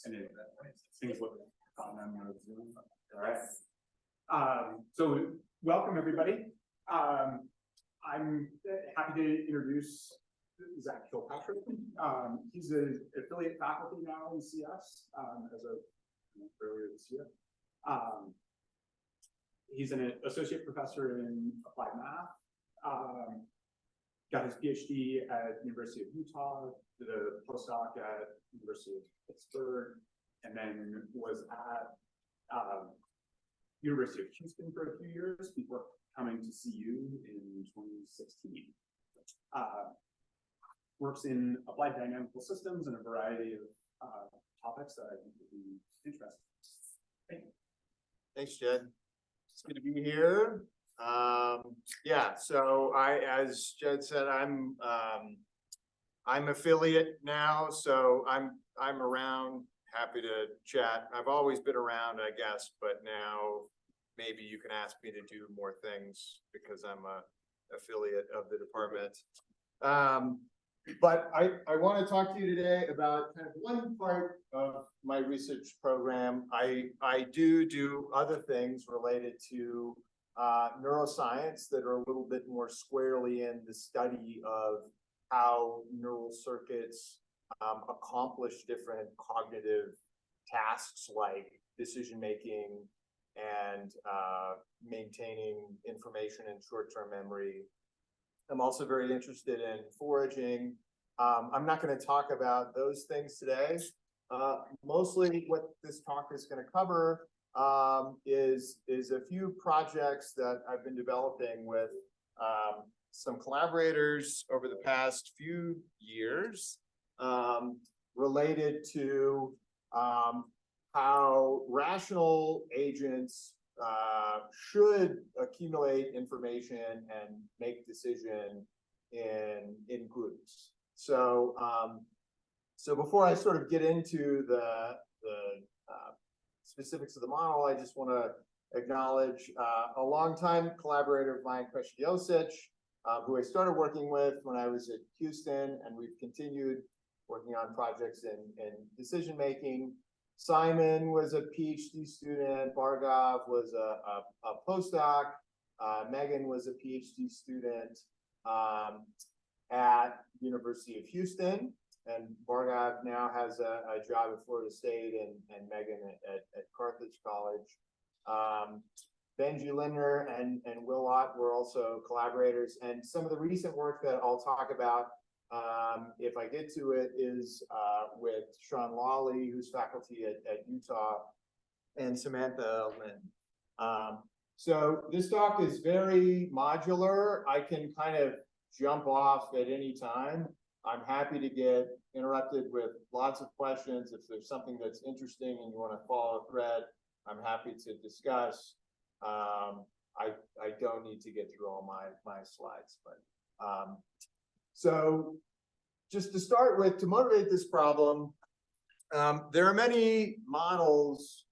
Things look on Zoom. All right. So welcome everybody. I'm happy to introduce Zachary Kilpatrick. He's an affiliate faculty now in CS as of earlier this year. He's an associate professor in applied math. Got his PhD at University of Utah, did a postdoc at University of Pittsburgh, and then was at University of Houston for a few years before coming to CU in 2016. Works in applied dynamical systems and a variety of topics that I think would be interesting. Thank you. Thanks, Jed. It's good to be here. Yeah, so as Jed said, I'm affiliate now, so I'm around, happy to chat. I've always been around, I guess, but now maybe you can ask me to do more things because I'm a affiliate of the department. But I want to talk to you today about kind of one part of my research program. I do other things related to neuroscience that are a little bit more squarely in the study of how neural circuits accomplish different cognitive tasks like decision making and maintaining information in short-term memory. I'm also very interested in foraging. I'm not going to talk about those things today. Mostly what this talk is going to cover is a few projects that I've been developing with some collaborators over the past few years related to how rational agents should accumulate information and make decision in groups. So so before I sort of get into the specifics of the model, I just want to acknowledge a longtime collaborator of mine, Kreshdiosic, who I started working with when I was at Houston, and we've continued working on projects in decision making. Simon was a PhD student, Bhargav was a postdoc, Megan was a PhD student at University of Houston, and Bhargav now has a job at Florida State, and Megan at Carthage College. Benji Lindner and Will Ott were also collaborators, and some of the recent work that I'll talk about, if I get to it, is with Sean Lawley, who's faculty at Utah, and Samantha Lin. So this talk is very modular. I can kind of jump off at any time. I'm happy to get interrupted with lots of questions. If there's something that's interesting and you want to follow a thread, I'm happy to discuss. I don't need to get through all my slides, but so just to start with, to motivate this problem, there are many models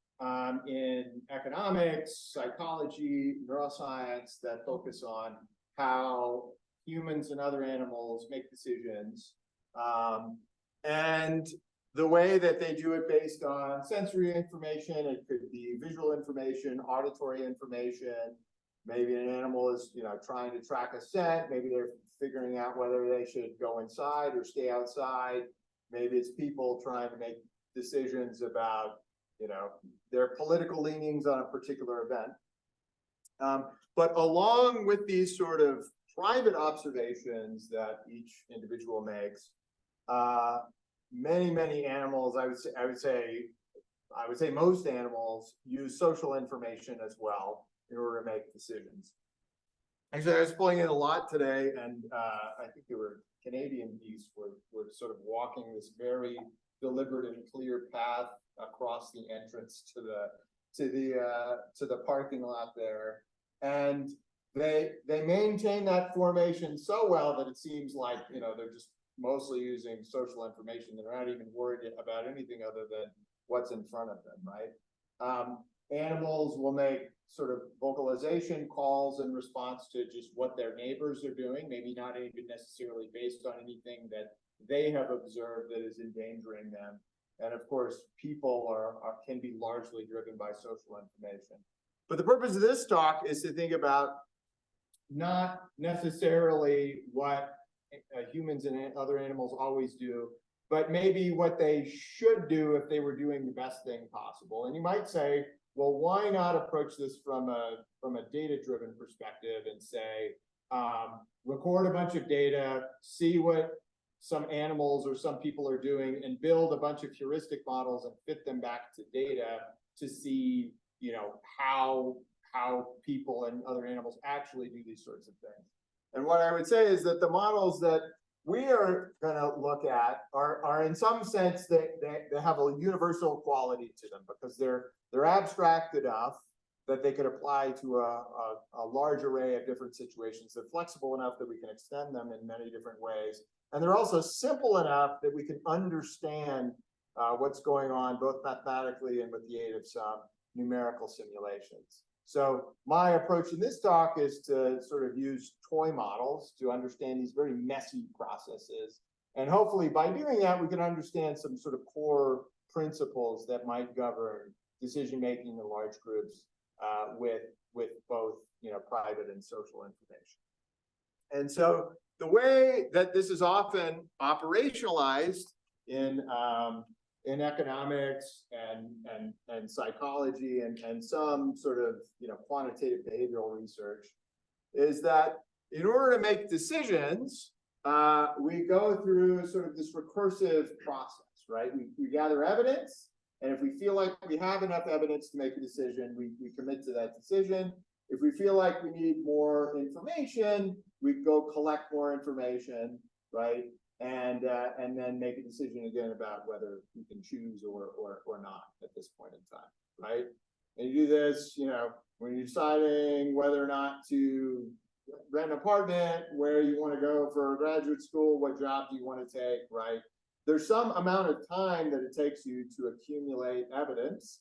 in economics, psychology, neuroscience that focus on how humans and other animals make decisions. And the way that they do it based on sensory information, it could be visual information, auditory information. Maybe an animal is, trying to track a scent. Maybe they're figuring out whether they should go inside or stay outside. Maybe it's people trying to make decisions about, their political leanings on a particular event. But along with these sort of private observations that each individual makes, many animals, I would say most animals use social information as well in order to make decisions. Actually, I was pulling in a lot today, and I think there were Canadian geese were sort of walking this very deliberate and clear path across the entrance to the parking lot there, and they maintain that formation so well that it seems like they're just mostly using social information. They're not even worried about anything other than what's in front of them, right? Animals will make sort of vocalization calls in response to just what their neighbors are doing, maybe not even necessarily based on anything that they have observed that is endangering them. And of course, people can be largely driven by social information. But the purpose of this talk is to think about not necessarily what humans and other animals always do, but maybe what they should do if they were doing the best thing possible. And you might say, well, why not approach this from a data-driven perspective and say, record a bunch of data, see what some animals or some people are doing, and build a bunch of heuristic models and fit them back to data to see, how people and other animals actually do these sorts of things. And what I would say is that the models that we are going to look at are in some sense they have a universal quality to them, because they're abstract enough that they could apply to a large array of different situations. They're flexible enough that we can extend them in many different ways. And they're also simple enough that we can understand what's going on both mathematically and with the aid of some numerical simulations. So my approach in this talk is to sort of use toy models to understand these very messy processes. And hopefully by doing that, we can understand some sort of core principles that might govern decision-making in large groups with both private and social information. And so the way that this is often operationalized in economics and psychology and some sort of quantitative behavioral research is that in order to make decisions, we go through sort of this recursive process, right? We gather evidence, and if we feel like we have enough evidence to make a decision, we commit to that decision. If we feel like we need more information, we go collect more information, right? And then make a decision again about whether we can choose or not at this point in time, right? And you do this, when you're deciding whether or not to rent an apartment, where you want to go for graduate school, what job do you want to take, right? There's some amount of time that it takes you to accumulate evidence.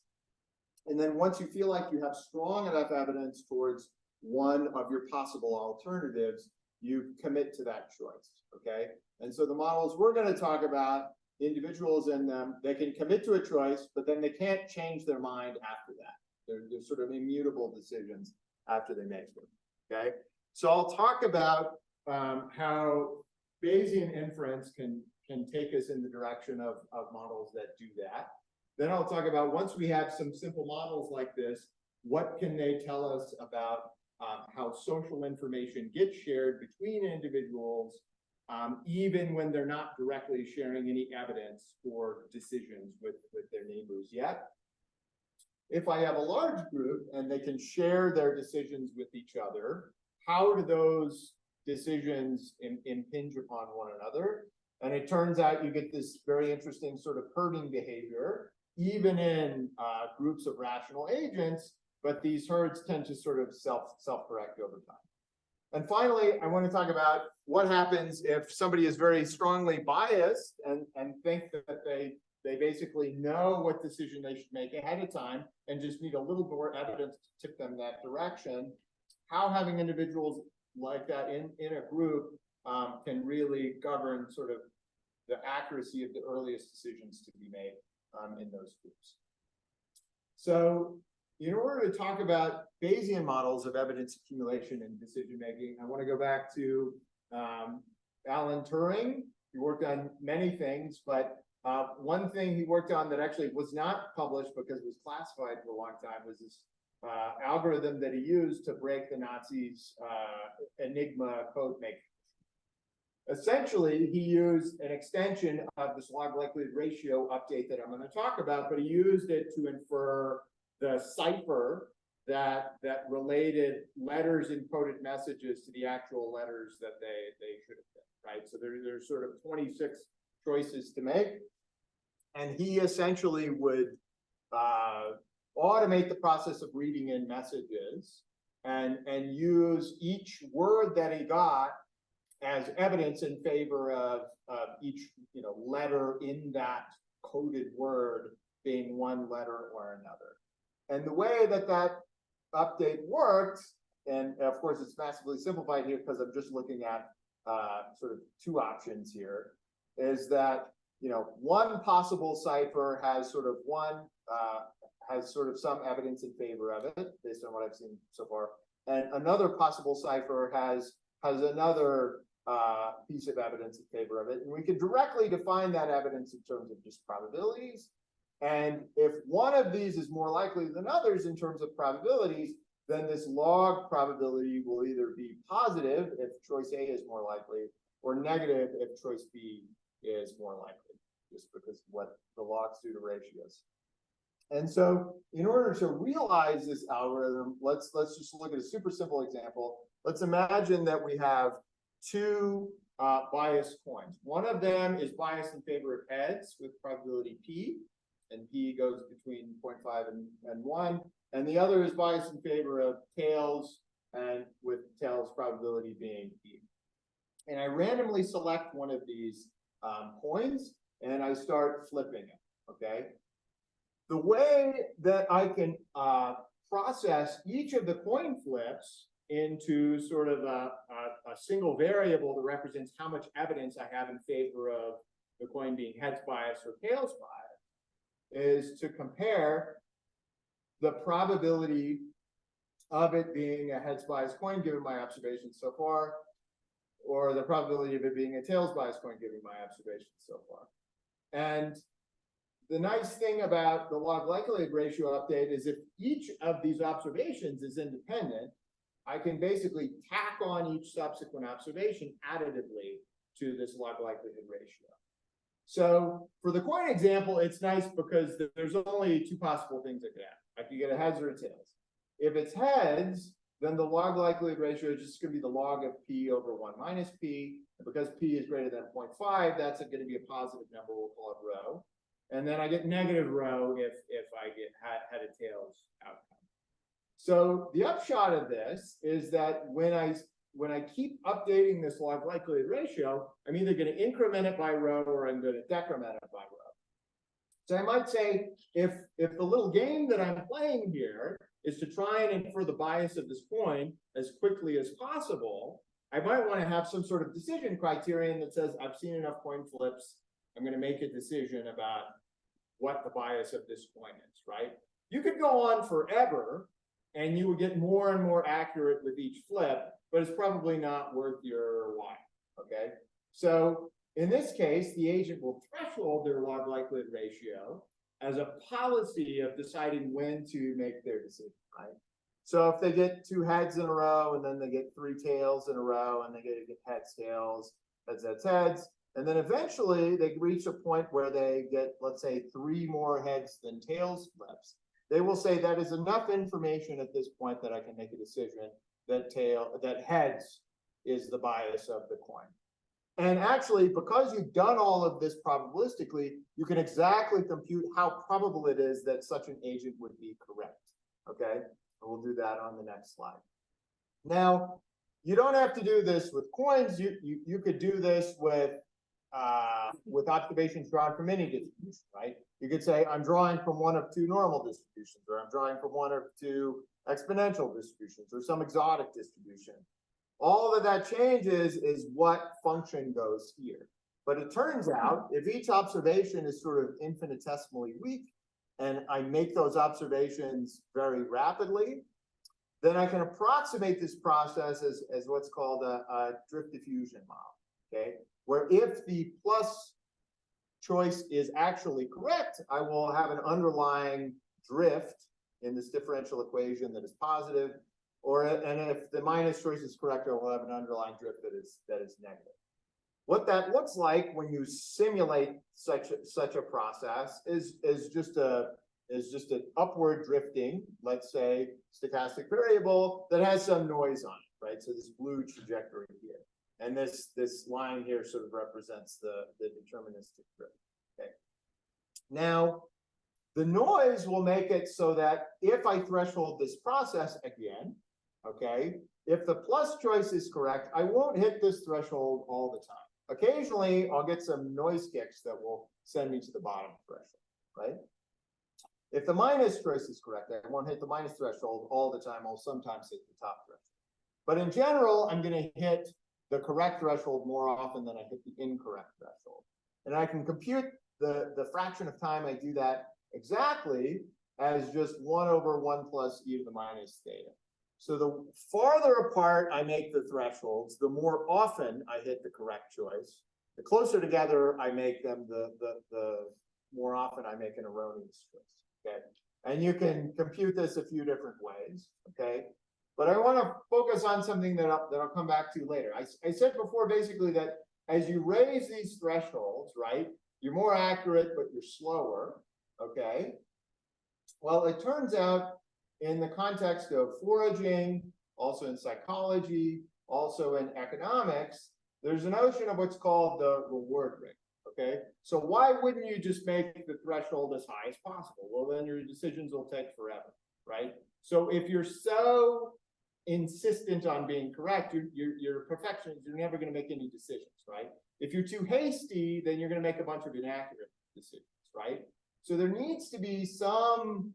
And then once you feel like you have strong enough evidence towards one of your possible alternatives, you commit to that choice, okay? And so the models we're going to talk about, individuals in them, they can commit to a choice, but then they can't change their mind after that. They're sort of immutable decisions after they make them, okay? So I'll talk about how Bayesian inference can take us in the direction of models that do that. Then I'll talk about, once we have some simple models like this, what can they tell us about how social information gets shared between individuals, even when they're not directly sharing any evidence or decisions with their neighbors yet. If I have a large group and they can share their decisions with each other, how do those decisions impinge upon one another? And it turns out you get this very interesting sort of herding behavior, even in groups of rational agents, but these herds tend to sort of self-correct over time. And finally, I want to talk about what happens if somebody is very strongly biased and think that they basically know what decision they should make ahead of time and just need a little more evidence to tip them that direction. How having individuals like that in a group can really govern sort of the accuracy of the earliest decisions to be made in those groups. So in order to talk about Bayesian models of evidence accumulation and decision making, I want to go back to Alan Turing. He worked on many things, but one thing he worked on that actually was not published because it was classified for a long time was this algorithm that he used to break the Nazis' Enigma code making. Essentially, he used an extension of this log likelihood ratio update that I'm going to talk about, but he used it to infer the cipher that related letters encoded messages to the actual letters that they should have been, right? So there's sort of 26 choices to make. And he essentially would automate the process of reading in messages and use each word that he got as evidence in favor of each letter in that coded word being one letter or another. And the way that update works, and of course it's massively simplified here because I'm just looking at sort of two options here, is that one possible cipher has sort of some evidence in favor of it, based on what I've seen so far, and another possible cipher has another piece of evidence in favor of it, and we could directly define that evidence in terms of just probabilities. And if one of these is more likely than others in terms of probabilities, then this log probability will either be positive if choice A is more likely, or negative if choice B is more likely, just because what the logs do to ratios. And so in order to realize this algorithm, let's just look at a super simple example. Let's imagine that we have two biased coins. One of them is biased in favor of heads with probability P, and P goes between 0.5 and 1. And the other is biased in favor of tails, and with tails probability being P. And I randomly select one of these coins, and I start flipping it, okay? The way that I can process each of the coin flips into sort of a single variable that represents how much evidence I have in favor of the coin being heads bias or tails bias is to compare the probability of it being a heads bias coin given my observations so far, or the probability of it being a tails bias coin given my observations so far. And the nice thing about the log likelihood ratio update is if each of these observations is independent, I can basically tack on each subsequent observation additively to this log likelihood ratio. So for the coin example, it's nice because there's only two possible things I could have. I could get a heads or a tails. If it's heads, then the log likelihood ratio is just going to be the log of P over 1 minus P. And because P is greater than 0.5, that's going to be a positive number, we'll call it rho. And then I get negative rho if I get head or tails outcome. So the upshot of this is that when I keep updating this log likelihood ratio, I'm either going to increment it by rho or I'm going to decrement it by rho. So I might say if the little game that I'm playing here is to try and infer the bias of this coin as quickly as possible, I might want to have some sort of decision criterion that says I've seen enough coin flips, I'm going to make a decision about what the bias of this coin is, right? You could go on forever and you would get more and more accurate with each flip, but it's probably not worth your while, okay? So in this case, the agent will threshold their log likelihood ratio as a policy of deciding when to make their decision, right? So if they get 2 heads in a row, and then they get 3 tails in a row, and they get heads, tails, heads, and then eventually they reach a point where they get, let's say, 3 more heads than tails flips, they will say that is enough information at this point that I can make a decision that heads is the bias of the coin. And actually, because you've done all of this probabilistically, you can exactly compute how probable it is that such an agent would be correct, okay? And we'll do that on the next slide. Now, you don't have to do this with coins. You could do this with observations drawn from any distribution, right? You could say, I'm drawing from one of 2 normal distributions, or I'm drawing from one of 2 exponential distributions, or some exotic distribution. All that changes is what function goes here. But it turns out, if each observation is sort of infinitesimally weak, and I make those observations very rapidly, then I can approximate this process as what's called a drift diffusion model, okay? Where if the plus choice is actually correct, I will have an underlying drift in this differential equation that is positive, and if the minus choice is correct, I will have an underlying drift that is negative. What that looks like when you simulate such a process is just an upward drifting, let's say, stochastic variable that has some noise on it, right? So this blue trajectory here, and this line here sort of represents the deterministic drift. Okay. Now, the noise will make it so that if I threshold this process again, okay, if the plus choice is correct, I won't hit this threshold all the time. Occasionally, I'll get some noise kicks that will send me to the bottom threshold, right? If the minus choice is correct, I won't hit the minus threshold all the time. I'll sometimes hit the top threshold. But in general, I'm going to hit the correct threshold more often than I hit the incorrect threshold. And I can compute the fraction of time I do that exactly as just 1 over 1 plus e to the minus theta. So the farther apart I make the thresholds, the more often I hit the correct choice. The closer together I make them, the more often I make an erroneous choice. Okay, and you can compute this a few different ways. Okay, but I want to focus on something that I'll come back to later. I said before basically that as you raise these thresholds, right, you're more accurate, but you're slower. Okay, well, it turns out in the context of foraging, also in psychology, also in economics, there's a notion of what's called the reward ring. Okay, so why wouldn't you just make the threshold as high as possible? Well, then your decisions will take forever, right? So if you're so insistent on being correct, you're a perfectionist, you're never going to make any decisions, right? If you're too hasty, then you're going to make a bunch of inaccurate decisions, right? So there needs to be some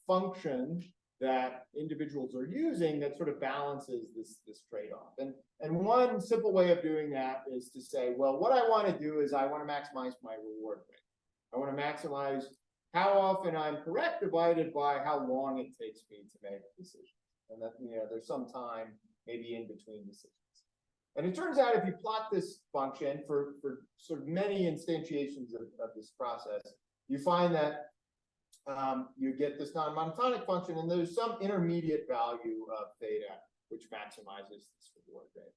function that individuals are using that sort of balances this trade-off. And one simple way of doing that is to say, well, what I want to do is I want to maximize my reward rate. I want to maximize how often I'm correct divided by how long it takes me to make decisions. And that, you know, there's some time maybe in between decisions. And it turns out if you plot this function for sort of many instantiations of this process, you find that you get this non-monotonic function, and there's some intermediate value of theta which maximizes this reward rate.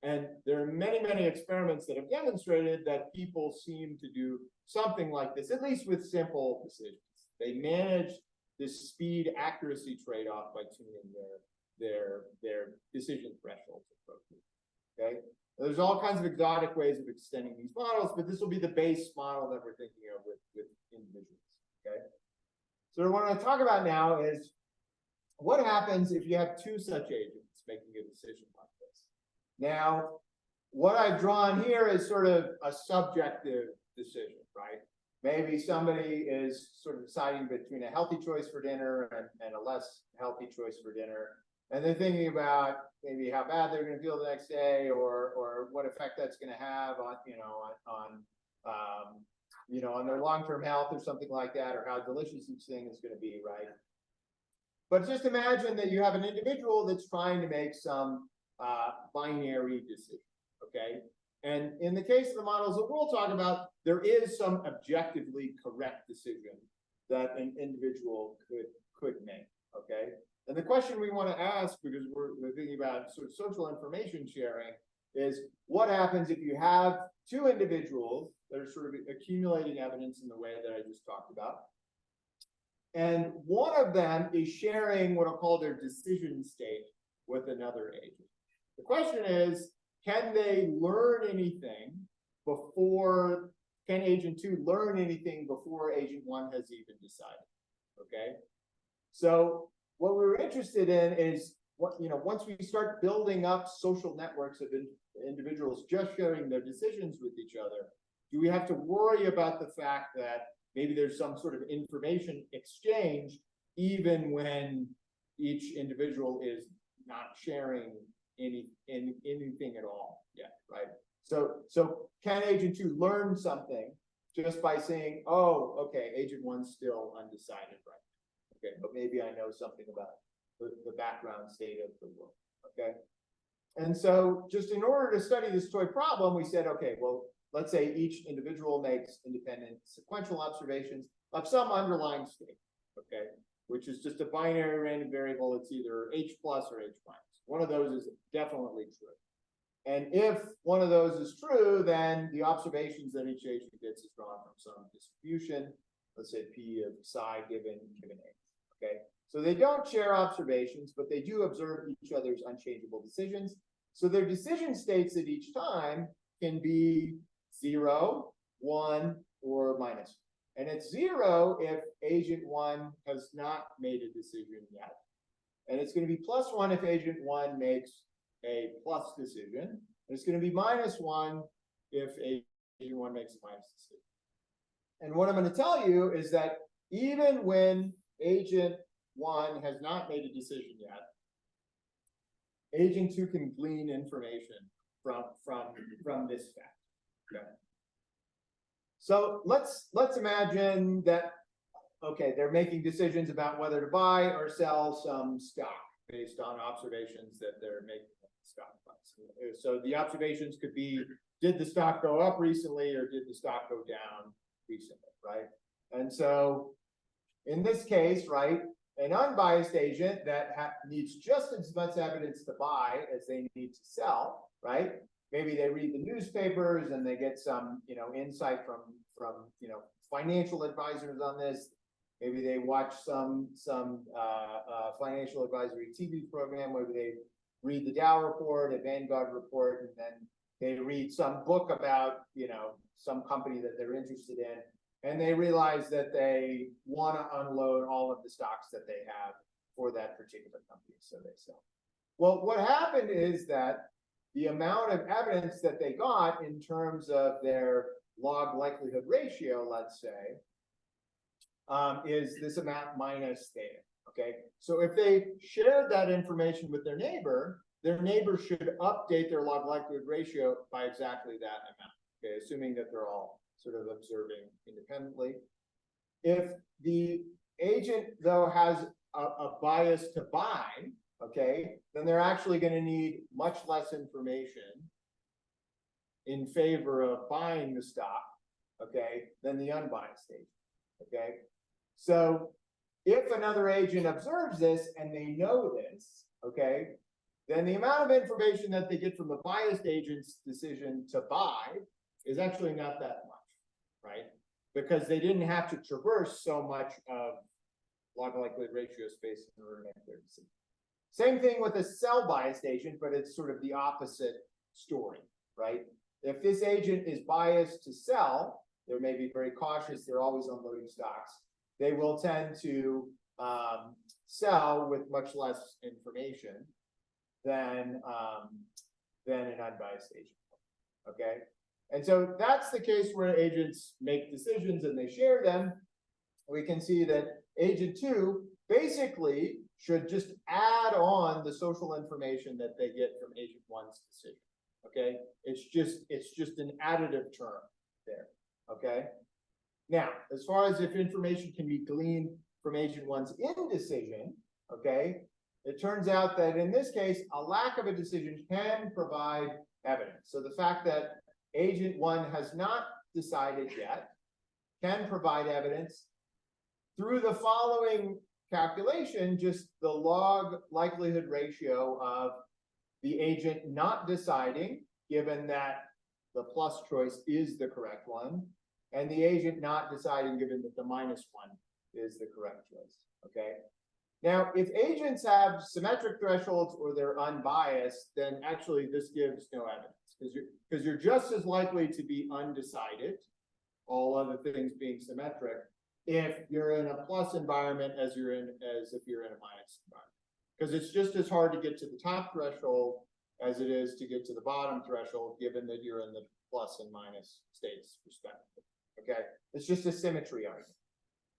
And there are many, many experiments that have demonstrated that people seem to do something like this, at least with simple decisions. They manage this speed accuracy trade-off by tuning their decision thresholds appropriately. Okay, there's all kinds of exotic ways of extending these models, but this will be the base model that we're thinking of with individuals. Okay, so what I want to talk about now is what happens if you have two such agents making a decision like this. Now, what I've drawn here is sort of a subjective decision, right? Maybe somebody is sort of deciding between a healthy choice for dinner and a less healthy choice for dinner. And they're thinking about maybe how bad they're going to feel the next day, or what effect that's going to have on, on their long-term health or something like that, or how delicious each thing is going to be, right? But just imagine that you have an individual that's trying to make some binary decision, okay? And in the case of the models that we'll talk about, there is some objectively correct decision that an individual could make, okay? And the question we want to ask, because we're thinking about sort of social information sharing, is what happens if you have two individuals that are sort of accumulating evidence in the way that I just talked about, and one of them is sharing what I'll call their decision state with another agent. The question is, can they learn anything before, can agent 2 learn anything before agent 1 has even decided? Okay, so what we're interested in is once we start building up social networks of individuals just sharing their decisions with each other, do we have to worry about the fact that maybe there's some sort of information exchange even when each individual is not sharing anything at all yet, right? So can agent 2 learn something just by saying, oh, okay, agent 1's still undecided, right? Okay, but maybe I know something about the background state of the world, okay? And so just in order to study this toy problem, we said, okay, well, let's say each individual makes independent sequential observations of some underlying state, okay, which is just a binary random variable. It's either H plus or H minus. One of those is definitely true. And if one of those is true, then the observations that each agent gets is drawn from some distribution, let's say P of psi given A, okay? So they don't share observations, but they do observe each other's unchangeable decisions. So their decision states at each time can be 0, 1, or minus. And it's 0 if agent 1 has not made a decision yet. And it's going to be +1 if agent 1 makes a plus decision. And it's going to be -1 if agent 1 makes a minus decision. And what I'm going to tell you is that even when agent 1 has not made a decision yet, agent 2 can glean information from this fact. Okay. So let's imagine that, okay, they're making decisions about whether to buy or sell some stock based on observations that they're making of the stock price. So the observations could be, did the stock go up recently or did the stock go down recently, right? And so in this case, right, an unbiased agent that needs just as much evidence to buy as they need to sell, right? Maybe they read the newspapers and they get some, insight from financial advisors on this. Maybe they watch some financial advisory TV program. Maybe they read the Dow report, a Vanguard report, and then they read some book about, some company that they're interested in. And they realize that they want to unload all of the stocks that they have for that particular company, so they sell. Well, what happened is that the amount of evidence that they got in terms of their log likelihood ratio, let's say, is this amount minus theta, okay? So if they shared that information with their neighbor should update their log likelihood ratio by exactly that amount, okay? Assuming that they're all sort of observing independently. If the agent, though, has a bias to buy, okay, then they're actually going to need much less information in favor of buying the stock, okay, than the unbiased agent, okay? So if another agent observes this and they know this, okay, then the amount of information that they get from the biased agent's decision to buy is actually not that much, right? Because they didn't have to traverse so much of log likelihood ratio space in order to make their decision. Same thing with a sell biased agent, but it's sort of the opposite story, right? If this agent is biased to sell, they may be very cautious, they're always unloading stocks. They will tend to sell with much less information than an unbiased agent, okay? And so that's the case where agents make decisions and they share them. We can see that agent 2 basically should just add on the social information that they get from agent 1's decision, okay? It's just an additive term there, okay? Now, as far as if information can be gleaned from agent 1's indecision, okay, it turns out that in this case, a lack of a decision can provide evidence. So the fact that agent 1 has not decided yet can provide evidence through the following calculation, just the log likelihood ratio of the agent not deciding, given that the plus choice is the correct one, and the agent not deciding, given that the minus one is the correct choice, okay? Now, if agents have symmetric thresholds or they're unbiased, then actually this gives no evidence, because you're just as likely to be undecided, all other things being symmetric, if you're in a plus environment as if you're in a minus environment. Because it's just as hard to get to the top threshold as it is to get to the bottom threshold, given that you're in the plus and minus states respectively, okay? It's just a symmetry argument.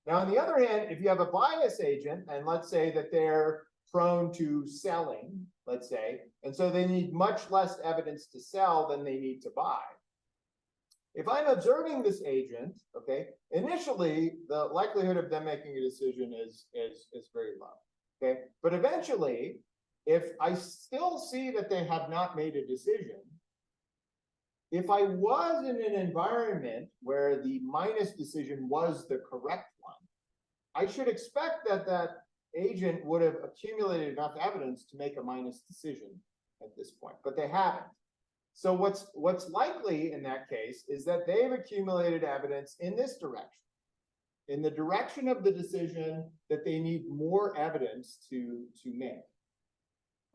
Now, on the other hand, if you have a bias agent, and let's say that they're prone to selling, let's say, and so they need much less evidence to sell than they need to buy. If I'm observing this agent, okay, initially the likelihood of them making a decision is very low, okay? But eventually, if I still see that they have not made a decision, if I was in an environment where the minus decision was the correct one, I should expect that that agent would have accumulated enough evidence to make a minus decision at this point, but they haven't. So what's likely in that case is that they've accumulated evidence in this direction, in the direction of the decision that they need more evidence to make.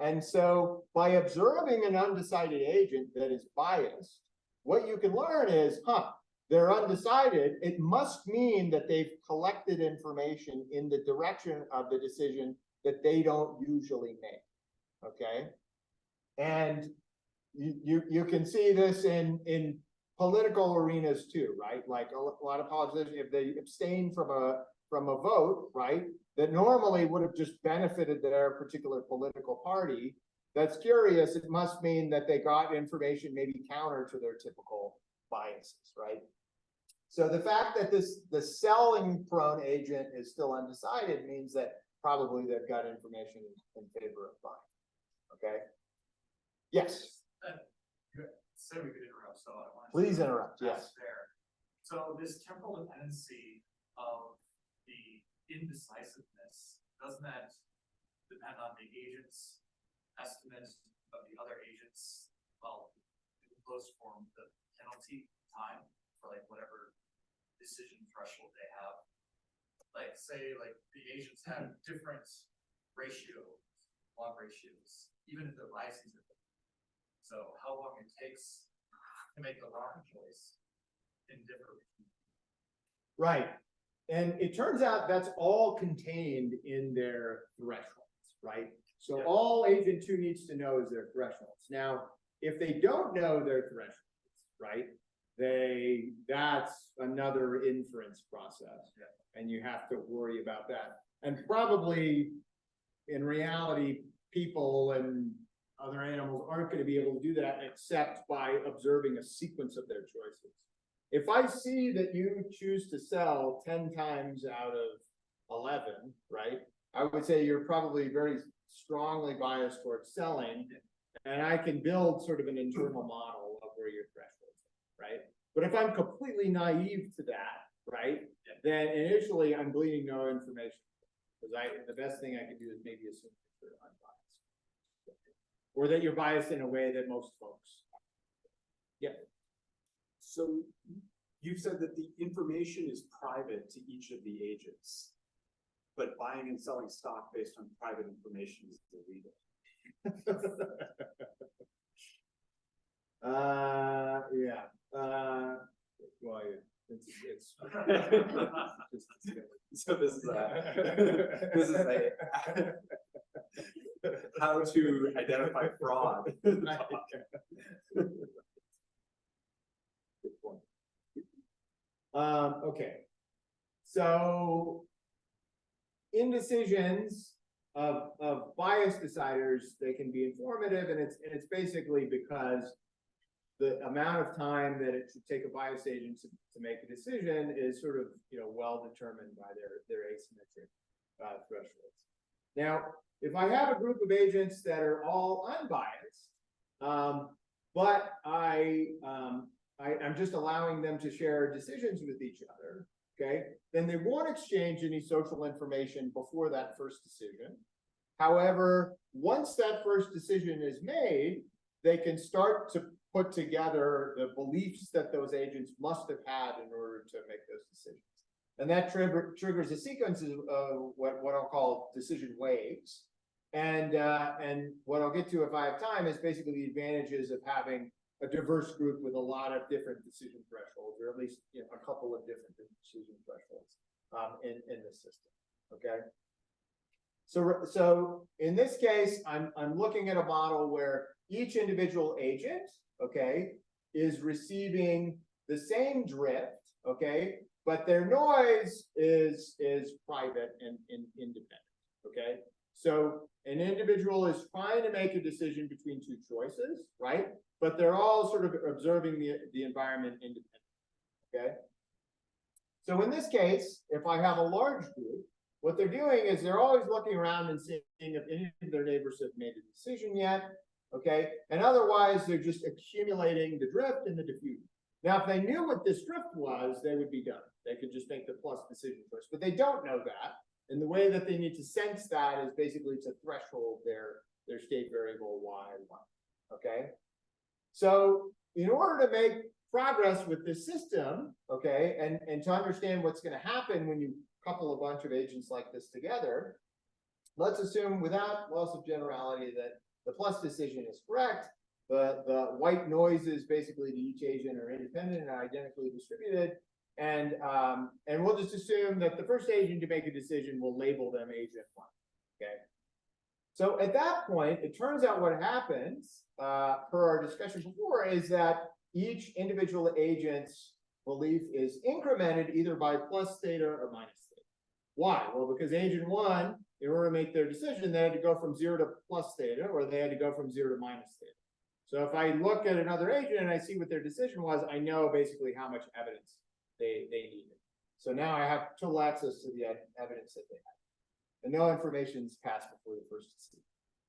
And so by observing an undecided agent that is biased, what you can learn is, they're undecided. It must mean that they've collected information in the direction of the decision that they don't usually make, okay? And you can see this in political arenas too, right? Like a lot of politicians, if they abstain from a vote, right, that normally would have just benefited their particular political party, that's curious. It must mean that they got information maybe counter to their typical biases, right? So the fact that the selling prone agent is still undecided means that probably they've got information in favor of buying. Okay. Yes, Say we could interrupt, so I want to. please interrupt. Yes. There. So this temporal dependency of the indecisiveness, doesn't that depend on the agent's estimate of the other agent's, well, in closed form, the penalty time for like whatever decision threshold they have? Like say like the agents have different log ratios, even if they're biases. So how long it takes to make the wrong choice in different. Right. And it turns out that's all contained in their thresholds, right? So Yeah. all agent 2 needs to know is their thresholds. Now, if they don't know their thresholds, right, that's another inference process. Yeah. And you have to worry about that. And probably in reality, people and other animals aren't going to be able to do that except by observing a sequence of their choices. If I see that you choose to sell 10 times out of 11, right, I would say you're probably very strongly biased towards selling, and I can build sort of an internal model of where your thresholds are, right? But if I'm completely naive to that, right, then initially I'm gleaning no information, because the best thing I can do is maybe assume that you're unbiased. Or that you're biased in a way that most folks. Yeah. So you've said that the information is private to each of the agents, but buying and selling stock based on private information is illegal. Yeah. Well, it's So this is a how to identify fraud. Good point. Okay. So indecisions of bias deciders, they can be informative, and it's basically because the amount of time that it should take a bias agent to make a decision is sort of, well determined by their asymmetric thresholds. Now, if I have a group of agents that are all unbiased, but I'm just allowing them to share decisions with each other, okay, then they won't exchange any social information before that first decision. However, once that first decision is made, they can start to put together the beliefs that those agents must have had in order to make those decisions. And that triggers a sequence of what I'll call decision waves. And what I'll get to if I have time is basically the advantages of having a diverse group with a lot of different decision thresholds, or at least a couple of different decision thresholds in the system. Okay. So in this case, I'm looking at a model where each individual agent, okay, is receiving the same drift, okay, but their noise is private and independent. Okay. So an individual is trying to make a decision between two choices, right? But they're all sort of observing the environment independently, okay? So in this case, if I have a large group, what they're doing is they're always looking around and seeing if any of their neighbors have made a decision yet, okay? And otherwise, they're just accumulating the drift and the diffusion. Now, if they knew what this drift was, they would be done. They could just make the plus decision choice, but they don't know that. And the way that they need to sense that is basically to threshold their state variable y1, okay? So in order to make progress with this system, okay, and to understand what's going to happen when you couple a bunch of agents like this together, let's assume without loss of generality that the plus decision is correct. The white noises basically to each agent are independent and identically distributed. And we'll just assume that the first agent to make a decision will label them agent 1, okay? So at that point, it turns out what happens, per our discussion before, is that each individual agent's belief is incremented either by plus theta or minus theta. Why? Well, because agent 1, in order to make their decision, they had to go from 0 to plus theta, or they had to go from 0 to minus theta. So if I look at another agent and I see what their decision was, I know basically how much evidence they needed. So now I have total access to the evidence that they have. And no information is passed before the first decision.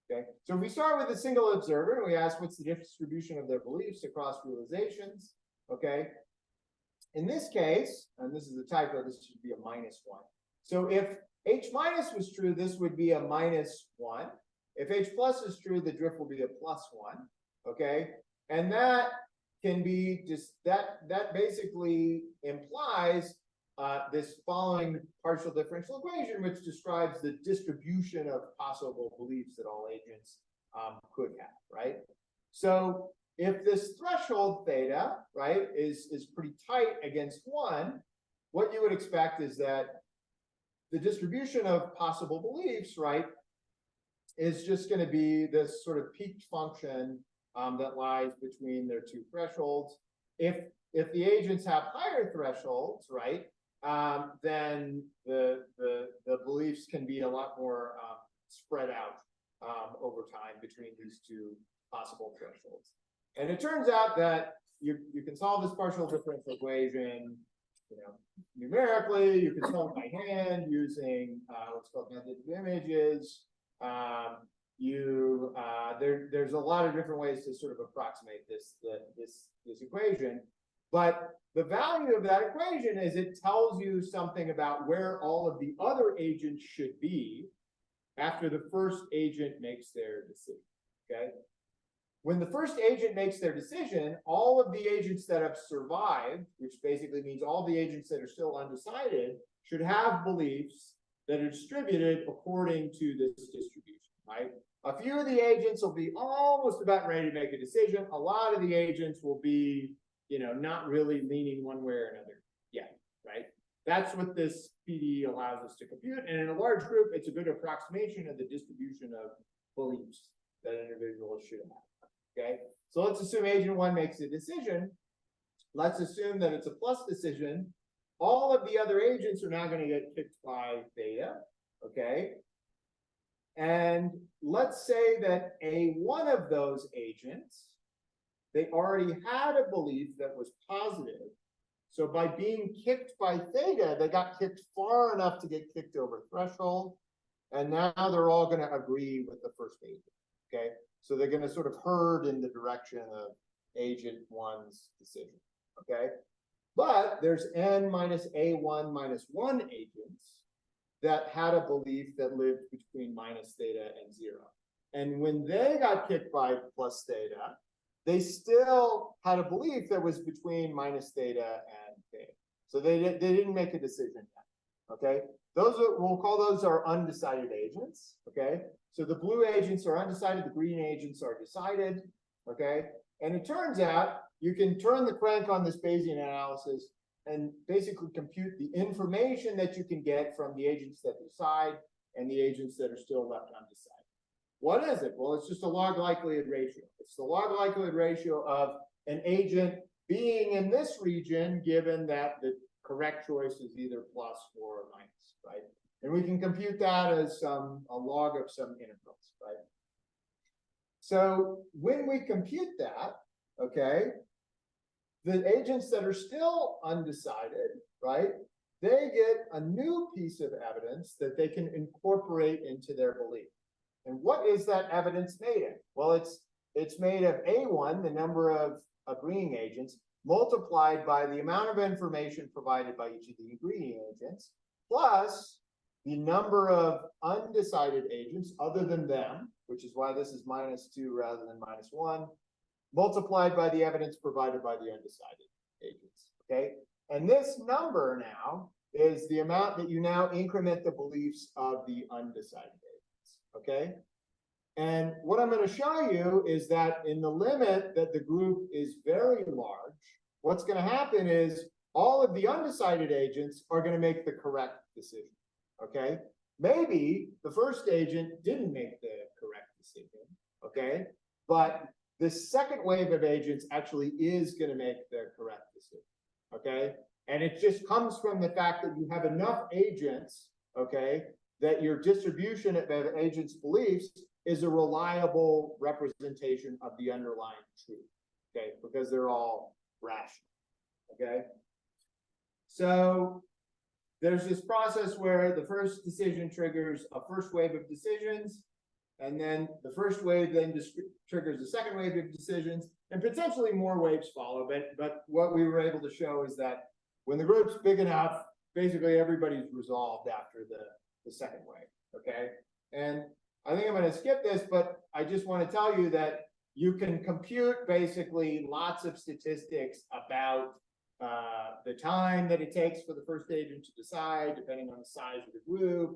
Okay, so if we start with a single observer and we ask what's the distribution of their beliefs across realizations, okay, in this case, and this is a typo, this should be a -1. So if H minus was true, this would be a -1. If H plus is true, the drift will be a +1, okay? And that can be just, that basically implies this following partial differential equation, which describes the distribution of possible beliefs that all agents could have, right? So if this threshold theta, right, is pretty tight against 1, what you would expect is that the distribution of possible beliefs, right, is just going to be this sort of peaked function that lies between their two thresholds. If the agents have higher thresholds, right, then the beliefs can be a lot more spread out over time between these two possible thresholds. And it turns out that you can solve this partial differential equation, numerically. You can solve it by hand using what's called method of images. There's a lot of different ways to sort of approximate this equation. But the value of that equation is it tells you something about where all of the other agents should be after the first agent makes their decision, okay? When the first agent makes their decision, all of the agents that have survived, which basically means all the agents that are still undecided, should have beliefs that are distributed according to this distribution, right? A few of the agents will be almost about ready to make a decision. A lot of the agents will be, not really leaning one way or another yet, right? That's what this PD allows us to compute. And in a large group, it's a good approximation of the distribution of beliefs that individuals should have, okay? So let's assume agent 1 makes a decision. Let's assume that it's a plus decision. All of the other agents are now going to get kicked by theta, okay? And let's say that one of those agents, they already had a belief that was positive. So by being kicked by theta, they got kicked far enough to get kicked over threshold. And now they're all going to agree with the first agent, okay? So they're going to sort of herd in the direction of agent 1's decision, okay? But there's n minus a1 minus 1 agents that had a belief that lived between minus theta and 0. And when they got kicked by plus theta, they still had a belief that was between minus theta and theta. So they didn't make a decision yet, okay? We'll call those our undecided agents, okay? So the blue agents are undecided, the green agents are decided, okay? And it turns out you can turn the crank on this Bayesian analysis and basically compute the information that you can get from the agents that decide and the agents that are still left undecided. What is it? Well, it's just a log likelihood ratio. It's the log likelihood ratio of an agent being in this region, given that the correct choice is either plus or minus, right? And we can compute that as a log of some integrals, right? So when we compute that, okay, the agents that are still undecided, right, they get a new piece of evidence that they can incorporate into their belief. And what is that evidence made of? Well, it's made of A1, the number of agreeing agents, multiplied by the amount of information provided by each of the agreeing agents, plus the number of undecided agents other than them, which is why this is -2 rather than -1, multiplied by the evidence provided by the undecided agents, okay? And this number now is the amount that you now increment the beliefs of the undecided agents, okay? And what I'm going to show you is that in the limit that the group is very large, what's going to happen is all of the undecided agents are going to make the correct decision, okay? Maybe the first agent didn't make the correct decision, okay? But the second wave of agents actually is going to make the correct decision, okay? And it just comes from the fact that you have enough agents, okay, that your distribution of agents' beliefs is a reliable representation of the underlying truth, okay, because they're all rational, okay? So there's this process where the first decision triggers a first wave of decisions, and then the first wave then triggers the second wave of decisions, and potentially more waves follow. But what we were able to show is that when the group's big enough, basically everybody's resolved after the second wave, okay? And I think I'm going to skip this, but I just want to tell you that you can compute basically lots of statistics about the time that it takes for the first agent to decide, depending on the size of the group,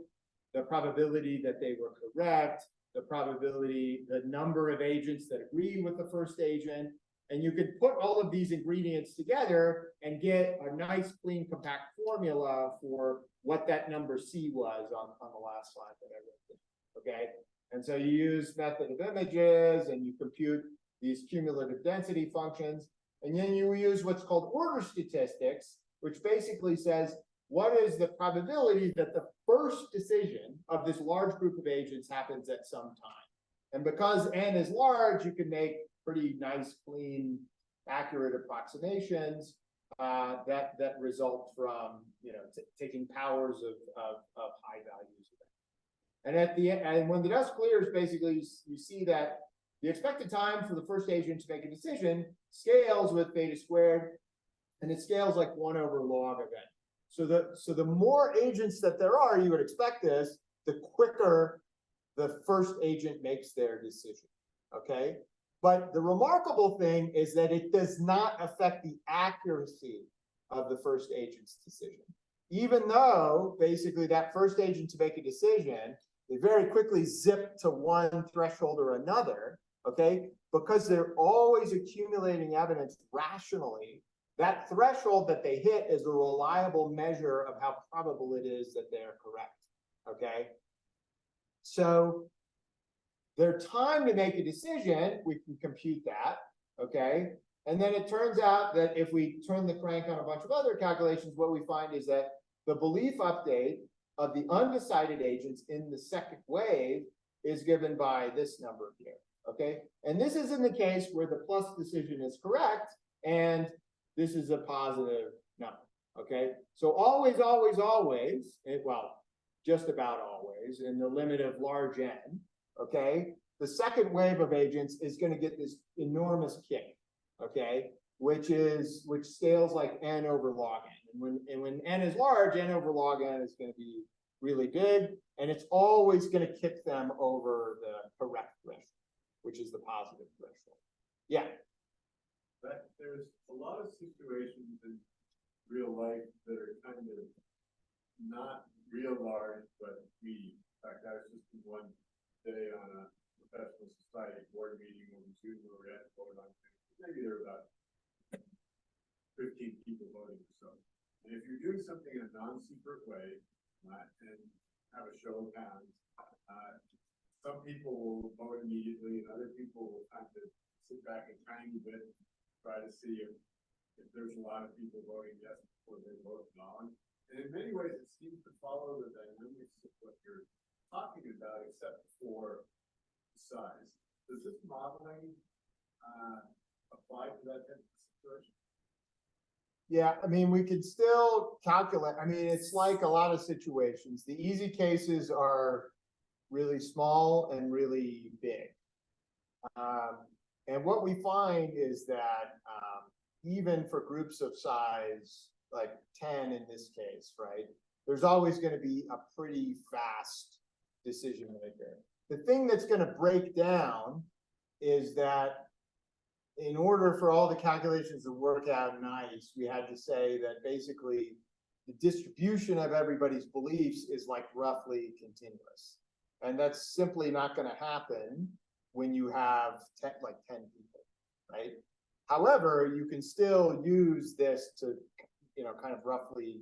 the probability that they were correct, the probability, the number of agents that agree with the first agent. And you could put all of these ingredients together and get a nice, clean, compact formula for what that number C was on the last slide that I wrote. Okay. And so you use method of images and you compute these cumulative density functions. And then you use what's called order statistics, which basically says, what is the probability that the first decision of this large group of agents happens at some time? And because n is large, you can make pretty nice, clean, accurate approximations that result from taking powers of high values. And at the end, and when the dust clears, basically you see that the expected time for the first agent to make a decision scales with beta squared, and it scales like 1 over log of n. So the more agents that there are, you would expect this, the quicker the first agent makes their decision, okay? But the remarkable thing is that it does not affect the accuracy of the first agent's decision. Even though basically that first agent to make a decision, they very quickly zip to one threshold or another, okay? Because they're always accumulating evidence rationally. That threshold that they hit is a reliable measure of how probable it is that they're correct, okay? So their time to make a decision, we can compute that, okay? And then it turns out that if we turn the crank on a bunch of other calculations, what we find is that the belief update of the undecided agents in the second wave is given by this number here, okay? And this is in the case where the plus decision is correct, and this is a positive number, okay? So always, always, always, well, just about always, in the limit of large n, okay, the second wave of agents is going to get this enormous kick, okay, which scales like n over log n. And when n is large, n over log n is going to be really big, and it's always going to kick them over the correct threshold, which is the positive threshold. Yeah. But there's a lot of situations in real life that are kind of not real large, but medium. In fact, I was just in one day on a professional society board meeting over Zoom where we had to vote on things. Maybe there were about 15 people voting or so. And if you're doing something in a non-secret way and have a show of hands, some people will vote immediately and other people will kind of sit back a tiny bit, try to see if there's a lot of people voting yes before they vote no. And in many ways, it seems to follow the dynamics of what you're talking about, except for size. Does this modeling apply to that type of situation? Yeah, I mean, we could still calculate. I mean, it's like a lot of situations. The easy cases are really small and really big. And what we find is that even for groups of size, like 10 in this case, right, there's always going to be a pretty fast decision maker. The thing that's going to break down is that in order for all the calculations to work out nice, we had to say that basically the distribution of everybody's beliefs is like roughly continuous. And that's simply not going to happen when you have 10 people, right? However, you can still use this to, kind of roughly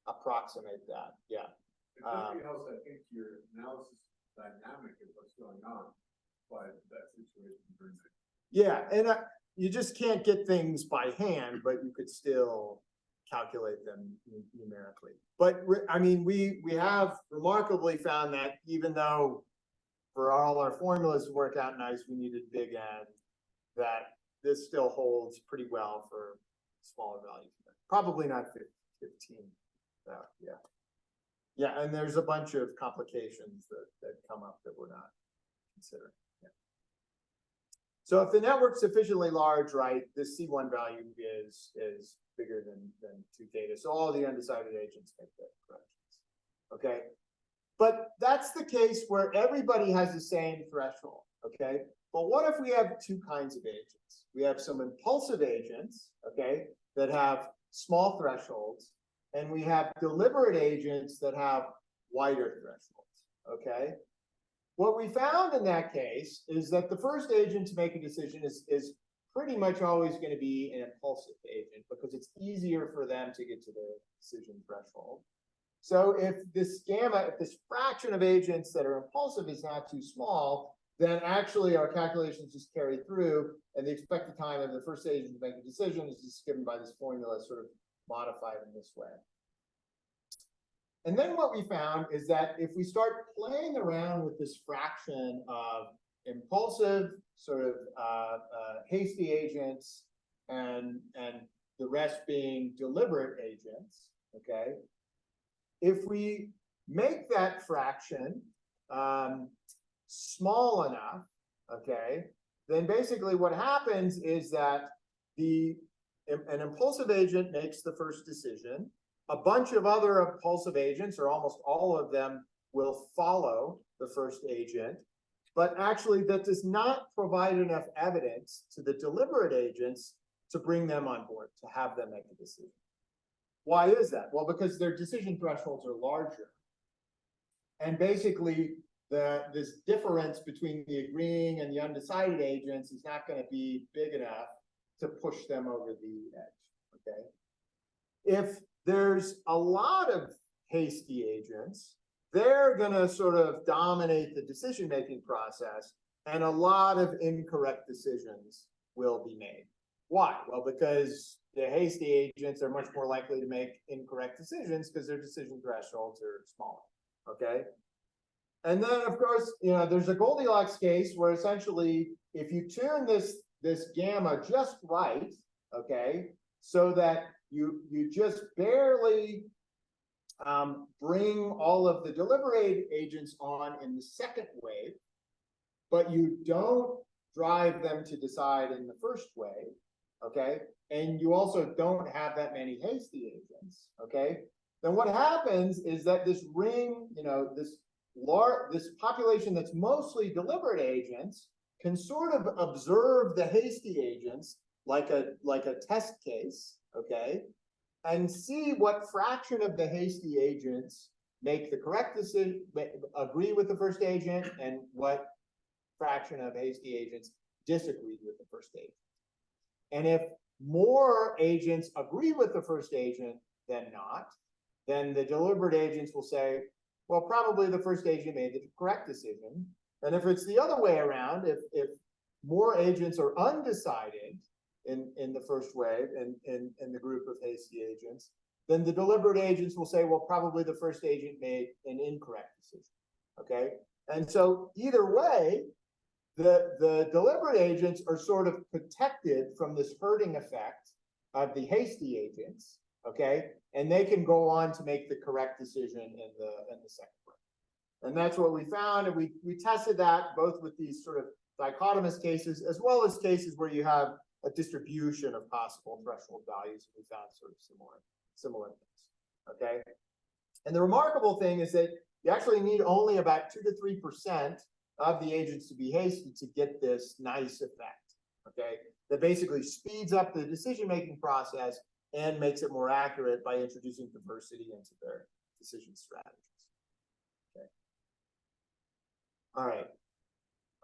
approximate that. Yeah. If nothing else, I think your analysis dynamic of what's going on, but that situation brings it. Yeah, and you just can't get things by hand, but you could still calculate them numerically. But I mean, we have remarkably found that even though for all our formulas to work out nice, we needed big N, that this still holds pretty well for smaller values. Probably not 50. 15. Yeah. Yeah, and there's a bunch of complications that come up that we're not considering. Yeah. So if the network's sufficiently large, right, this C1 value is bigger than 2 theta. So all the undecided agents make the corrections. Okay. But that's the case where everybody has the same threshold. Okay. But what if we have 2 kinds of agents? We have some impulsive agents, okay, that have small thresholds, and we have deliberate agents that have wider thresholds, okay? What we found in that case is that the first agent to make a decision is pretty much always going to be an impulsive agent because it's easier for them to get to the decision threshold. So if this fraction of agents that are impulsive is not too small, then actually our calculations just carry through, and the expected time of the first agent to make a decision is just given by this formula, sort of modified in this way. And then what we found is that if we start playing around with this fraction of impulsive, sort of hasty agents, and the rest being deliberate agents, okay, if we make that fraction small enough, okay, then basically what happens is that an impulsive agent makes the first decision. A bunch of other impulsive agents, or almost all of them, will follow the first agent. But actually, that does not provide enough evidence to the deliberate agents to bring them on board, to have them make a decision. Why is that? Well, because their decision thresholds are larger. And basically, this difference between the agreeing and the undecided agents is not going to be big enough to push them over the edge, okay? If there's a lot of hasty agents, they're going to sort of dominate the decision-making process, and a lot of incorrect decisions will be made. Why? Well, because the hasty agents are much more likely to make incorrect decisions because their decision thresholds are smaller, okay? And then, of course, you know, there's a Goldilocks case where essentially, if you tune this gamma just right, okay, so that you just barely bring all of the deliberate agents on in the second wave, but you don't drive them to decide in the first wave, okay, and you also don't have that many hasty agents, okay, then what happens is that this ring, you know, this population that's mostly deliberate agents can sort of observe the hasty agents like a test case, okay, and see what fraction of the hasty agents make the correct decision, agree with the first agent, and what fraction of hasty agents disagree with the first agent. And if more agents agree with the first agent than not, then the deliberate agents will say, well, probably the first agent made the correct decision. And if it's the other way around, if more agents are undecided in the first wave in the group of hasty agents, then the deliberate agents will say, well, probably the first agent made an incorrect decision, okay? And so either way, the deliberate agents are sort of protected from this herding effect of the hasty agents, okay? And they can go on to make the correct decision in the second wave. And that's what we found, and we tested that both with these sort of dichotomous cases, as well as cases where you have a distribution of possible threshold values, and we found sort of similar things, okay? And the remarkable thing is that you actually need only about 2 to 3% of the agents to be hasty to get this nice effect, okay? That basically speeds up the decision-making process and makes it more accurate by introducing diversity into their decision strategies, okay? All right,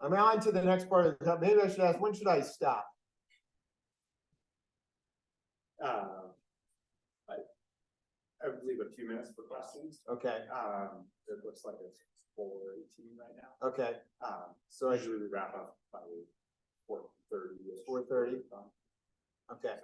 I'm on to the next part of the talk. Maybe I should ask, when should I stop? I would leave a few minutes for questions. Okay. It looks like it's 4:18 right now. Okay. So usually we wrap up by 4:30. 4:30. Okay.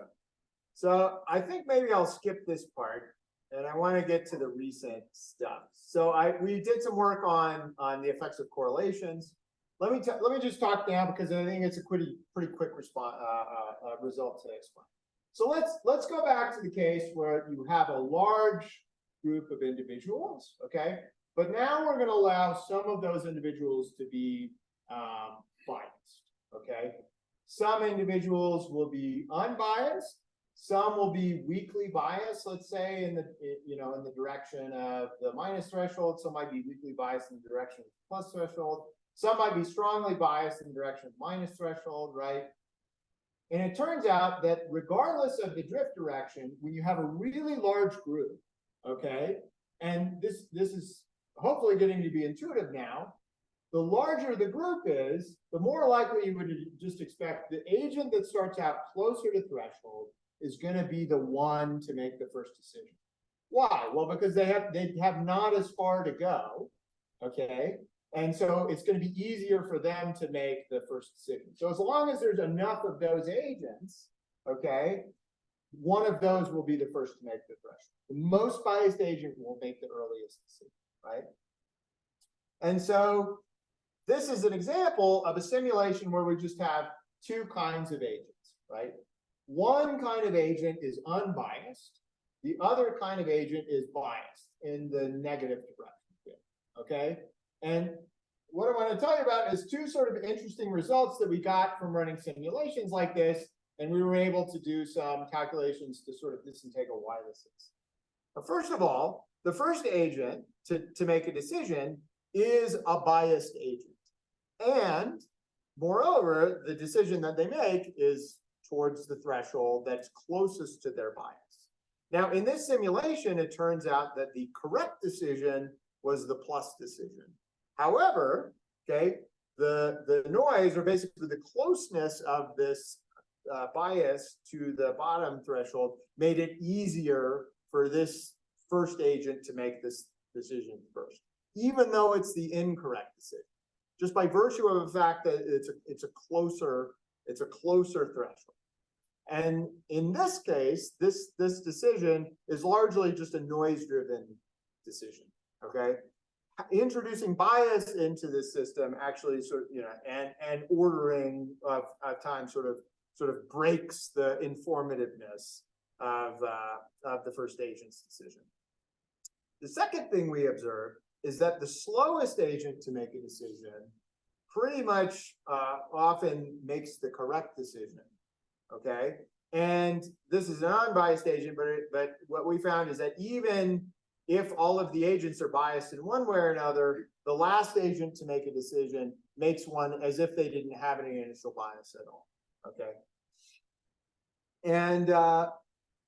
So I think maybe I'll skip this part, and I want to get to the recent stuff. So we did some work on the effects of correlations. Let me just talk now because I think it's a pretty quick result to explain. So let's go back to the case where you have a large group of individuals, okay? But now we're going to allow some of those individuals to be biased, okay? Some individuals will be unbiased. Some will be weakly biased, let's say, in the in the direction of the minus threshold. Some might be weakly biased in the direction of the plus threshold. Some might be strongly biased in the direction of minus threshold, right? And it turns out that regardless of the drift direction, when you have a really large group, okay, and this is hopefully getting to be intuitive now, the larger the group is, the more likely you would just expect the agent that starts out closer to threshold is going to be the one to make the first decision. Why? Well, because they have not as far to go, okay? And so it's going to be easier for them to make the first decision. So as long as there's enough of those agents, okay, one of those will be the first to make the threshold. The most biased agent will make the earliest decision, right? And so this is an example of a simulation where we just have two kinds of agents, right? One kind of agent is unbiased. The other kind of agent is biased in the negative direction, okay? And what I want to tell you about is two sort of interesting results that we got from running simulations like this, and we were able to do some calculations to sort of disentangle why this is. But first of all, the first agent to make a decision is a biased agent. And moreover, the decision that they make is towards the threshold that's closest to their bias. Now, in this simulation, it turns out that the correct decision was the plus decision. However, okay, the noise, or basically the closeness of this bias to the bottom threshold, made it easier for this first agent to make this decision first, even though it's the incorrect decision, just by virtue of the fact that it's a closer threshold. And in this case, this decision is largely just a noise-driven decision. Okay, introducing bias into this system actually sort of, and ordering of time sort of breaks the informativeness of the first agent's decision. The second thing we observe is that the slowest agent to make a decision pretty much often makes the correct decision. Okay, and this is an unbiased agent, but what we found is that even if all of the agents are biased in one way or another, the last agent to make a decision makes one as if they didn't have any initial bias at all. Okay,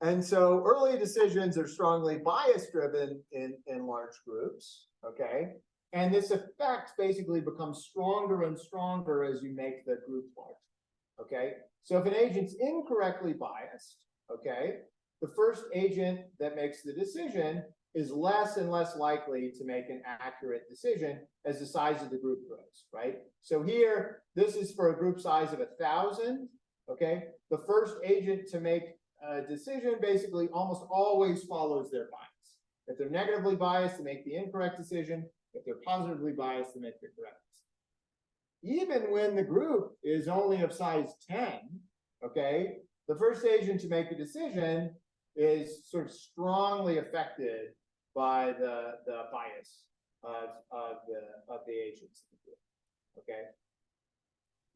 and so early decisions are strongly bias driven in large groups. Okay, and this effect basically becomes stronger and stronger as you make the group larger. Okay, so if an agent's incorrectly biased, okay, the first agent that makes the decision is less and less likely to make an accurate decision as the size of the group grows, right? So here, this is for a group size of 1,000, okay? The first agent to make a decision basically almost always follows their bias. If they're negatively biased, they make the incorrect decision. If they're positively biased, they make the correct decision. Even when the group is only of size 10, okay, the first agent to make a decision is sort of strongly affected by the bias of the agents in the group. Okay.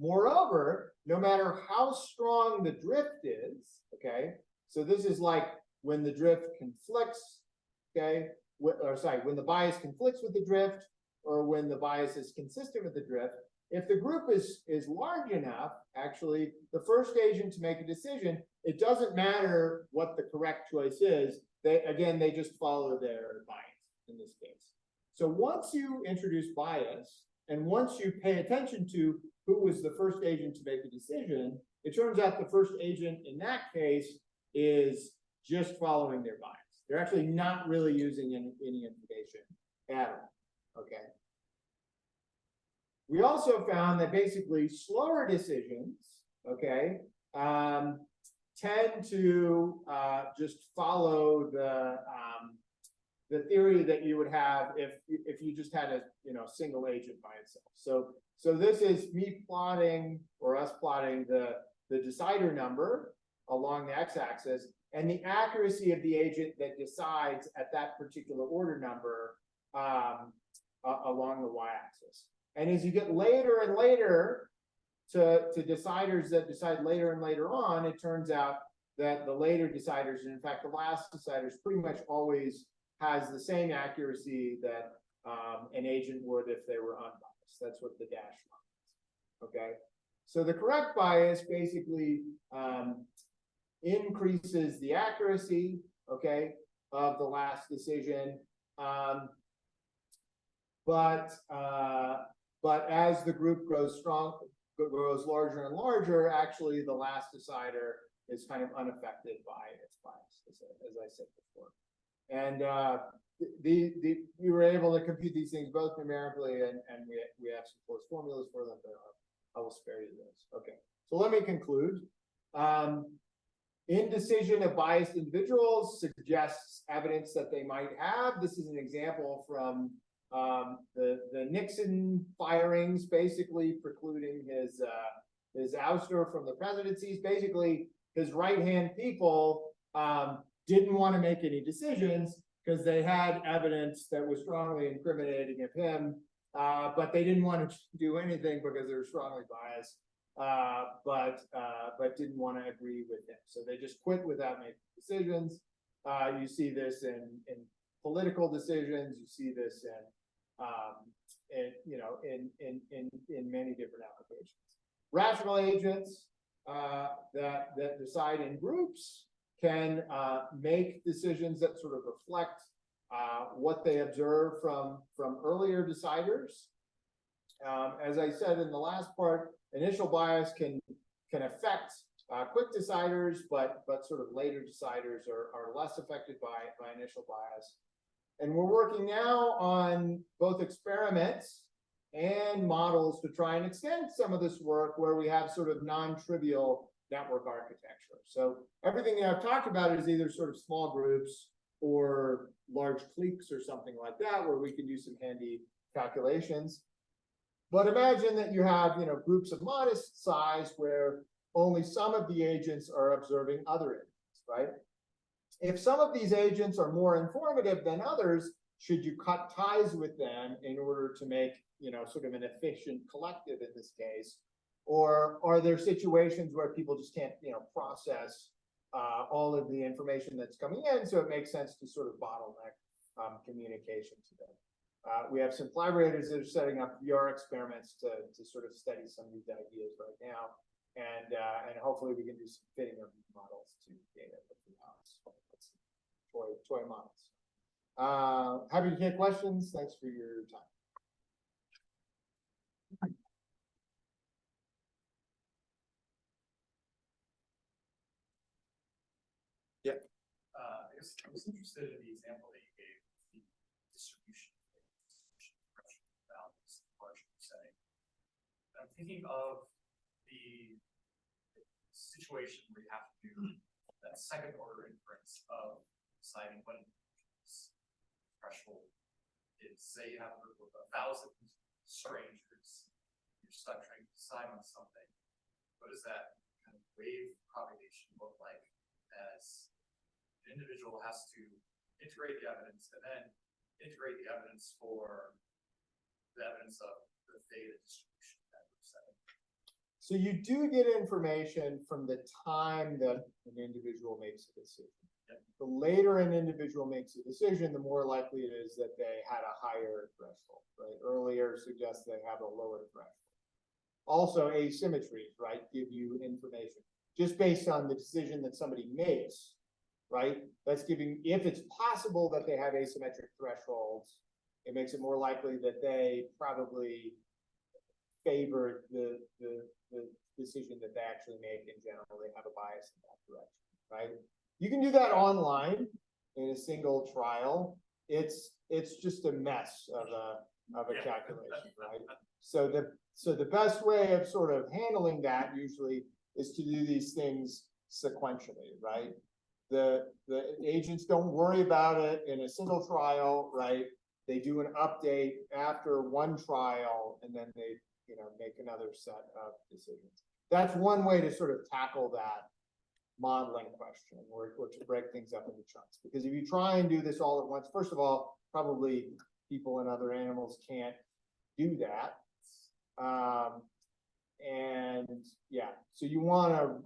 Moreover, no matter how strong the drift is, okay, so this is like when the drift conflicts, okay, when the bias conflicts with the drift, or when the bias is consistent with the drift. If the group is large enough, actually, the first agent to make a decision, it doesn't matter what the correct choice is. They just follow their bias in this case. So once you introduce bias, and once you pay attention to who was the first agent to make a decision, it turns out the first agent in that case is just following their bias. They're actually not really using any information at all. Okay. We also found that basically slower decisions, okay, tend to just follow the theory that you would have if you just had a single agent by itself. So this is me plotting, or us plotting, the decider number along the x-axis, and the accuracy of the agent that decides at that particular order number along the y-axis. And as you get later and later to deciders that decide later and later on, it turns out that the later deciders, and in fact the last deciders, pretty much always has the same accuracy that an agent would if they were unbiased. That's what the dash line is. Okay, so the correct bias basically increases the accuracy, okay, of the last decision, but as the group grows larger and larger, actually the last decider is kind of unaffected by its bias, as I said before. And we were able to compute these things both numerically and we have some close formulas for them, but I will spare you those. Okay, so let me conclude. Indecision of biased individuals suggests evidence that they might have. This is an example from the Nixon firings, basically precluding his ouster from the presidencies. Basically, his right-hand people didn't want to make any decisions because they had evidence that was strongly incriminating of him, but they didn't want to do anything because they were strongly biased, but didn't want to agree with him. So they just quit without making decisions. You see this in political decisions. You see this in many different applications. Rational agents that decide in groups can make decisions that sort of reflect what they observe from earlier deciders. As I said in the last part, initial bias can affect quick deciders, but sort of later deciders are less affected by initial bias. And we're working now on both experiments and models to try and extend some of this work where we have sort of non-trivial network architecture. So everything that I've talked about is either sort of small groups or large cliques or something like that, where we can do some handy calculations. But imagine that you have, groups of modest size where only some of the agents are observing other agents, right? If some of these agents are more informative than others, should you cut ties with them in order to make, sort of an efficient collective in this case? Or are there situations where people just can't, process all of the information that's coming in, so it makes sense to sort of bottleneck communication to them? We have some collaborators that are setting up VR experiments to sort of study some of these ideas right now, and hopefully we can do some fitting of these models to data. Toy models. Happy to take questions. Thanks for your time. Yeah. I guess I was interested in the example that you gave, the distribution values in large setting. I'm thinking of the situation where you have to do that second order inference of deciding what threshold is. Say you have a group of 1,000 strangers, you're stuck trying to decide on something. What does that kind of wave propagation look like as an individual has to integrate the evidence and then integrate the evidence for the evidence of the theta distribution that we're setting? So you do get information from the time that an individual makes a decision. Yep. The later an individual makes a decision, the more likely it is that they had a higher threshold, right? Earlier suggests they have a lower threshold. Also, asymmetries, right, give you information just based on the decision that somebody makes, right? That's giving, if it's possible that they have asymmetric thresholds, it makes it more likely that they probably favor the decision that they actually make in general. They have a bias in that direction, right? You can do that online in a single trial. It's just a mess of a calculation, right? So the best way of sort of handling that usually is to do these things sequentially, right? The agents don't worry about it in a single trial, right? They do an update after one trial, and then they make another set of decisions. That's one way to sort of tackle that modeling question or to break things up into chunks. Because if you try and do this all at once, first of all, probably people and other animals can't do that. And yeah, so you want to,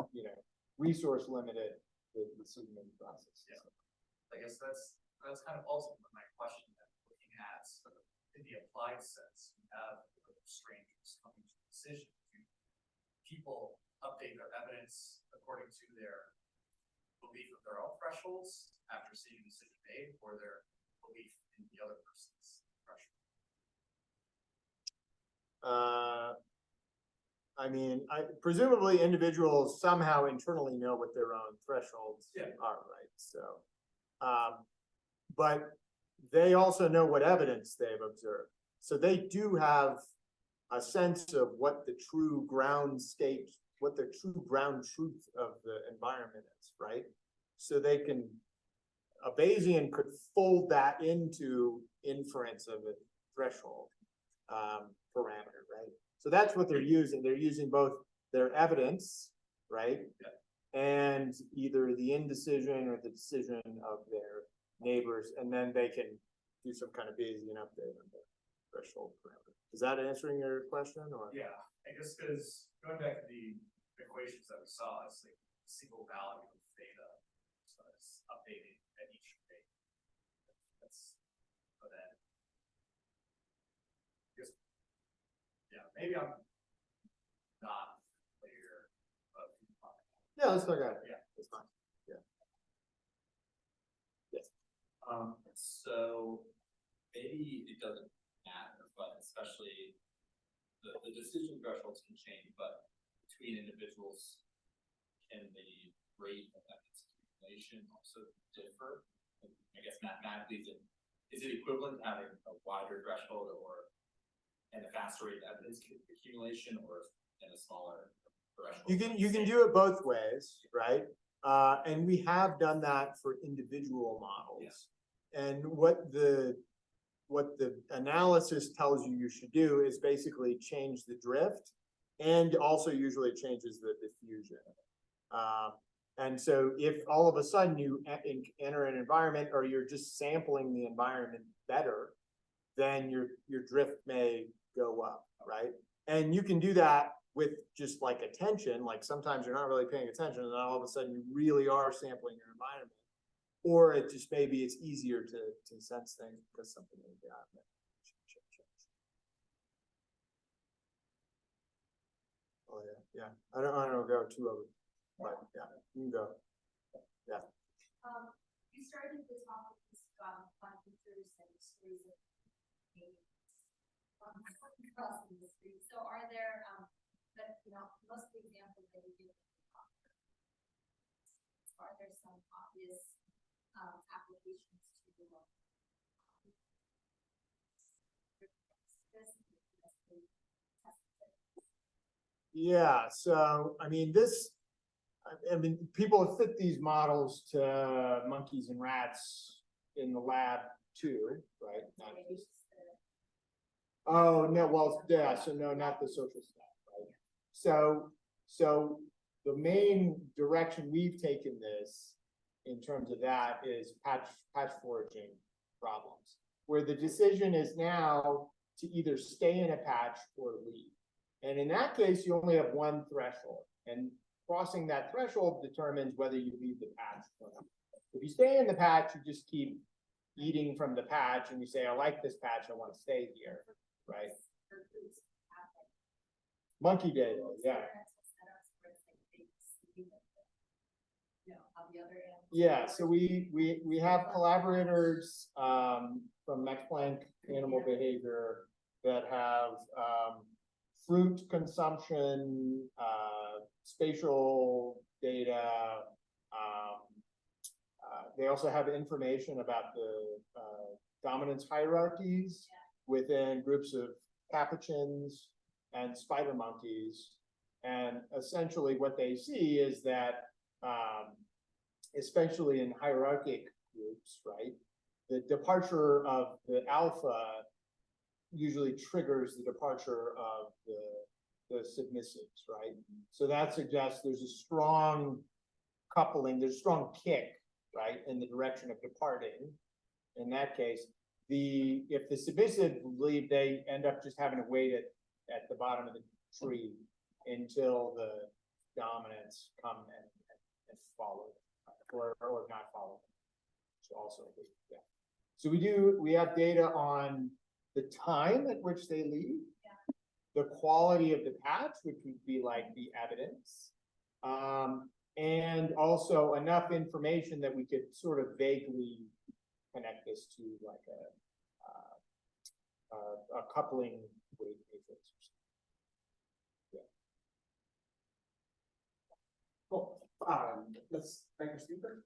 resource limited the decision-making process. Yeah. I guess that's kind of ultimately my question that I'm looking at sort of in the applied sense. You have strangers coming to a decision. Do people update their evidence according to their belief of their own thresholds after seeing a decision made, or their belief in the other person's threshold? I mean, presumably individuals somehow internally know what their own thresholds are, right? So, but they also know what evidence they've observed. So they do have a sense of what the true ground state, what the true ground truth of the environment is, right? So they can, a Bayesian could fold that into inference of a threshold parameter, right? So that's what they're using. They're using both their evidence, right? Yeah. And either the indecision or the decision of their neighbors, and then they can do some kind of Bayesian update on the threshold parameter. Is that answering your question, or? Yeah, I guess because going back to the equations that we saw, it's like a single value of theta, so it's updating at each rate. That's, but then, I guess, yeah, maybe I'm not clear, but yeah, let's look at it. Yeah, it's fine. Yeah. Yes. So maybe it doesn't matter, but especially the decision thresholds can change, but between individuals, can the rate of evidence accumulation also differ? I guess mathematically, is it equivalent to having a wider threshold and a faster rate of evidence accumulation, or in a smaller threshold? You can do it both ways, right? And we have done that for individual models. Yeah. And what the analysis tells you should do is basically change the drift, and also usually changes the diffusion. And so if all of a sudden you enter an environment, or you're just sampling the environment better, then your drift may go up, right? And you can do that with just like attention. Like sometimes you're not really paying attention, and then all of a sudden you really are sampling your environment. Or it just maybe it's easier to sense things because something in the environment. Oh yeah. I don't go too over, but yeah, you can go. Yeah. You started the talk with this fun features and stories of crossing the street. So are there most of the examples that you give, are there some obvious applications to Yeah, so I mean people have fit these models to monkeys and rats in the lab too, right? Not just, oh no, well yeah, so no, not the social stuff, right? So the main direction we've taken this in terms of that is patch foraging problems, where the decision is now to either stay in a patch or leave. And in that case, you only have one threshold, and crossing that threshold determines whether you leave the patch or not. If you stay in the patch, you just keep eating from the patch, and you say, I like this patch, I want to stay here, right? Monkey data, yeah. Yeah, so we have collaborators from Max Planck Animal Behavior that have fruit consumption, spatial data. They also have information about the dominance hierarchies within groups of capuchins and spider monkeys. And essentially what they see is that especially in hierarchic groups, right, the departure of the alpha usually triggers the departure of the submissives, right? So that suggests there's a strong coupling, there's a strong kick, right, in the direction of departing. In that case, if the submissive leave, they end up just having to wait at the bottom of the tree until the dominants come and follow, or not follow. So also, yeah. So we have data on the time at which they leave, the quality of the patch, which would be like the evidence, and also enough information that we could sort of vaguely connect this to like a coupling weight matrix. Yeah. Cool. Let's thank our speaker.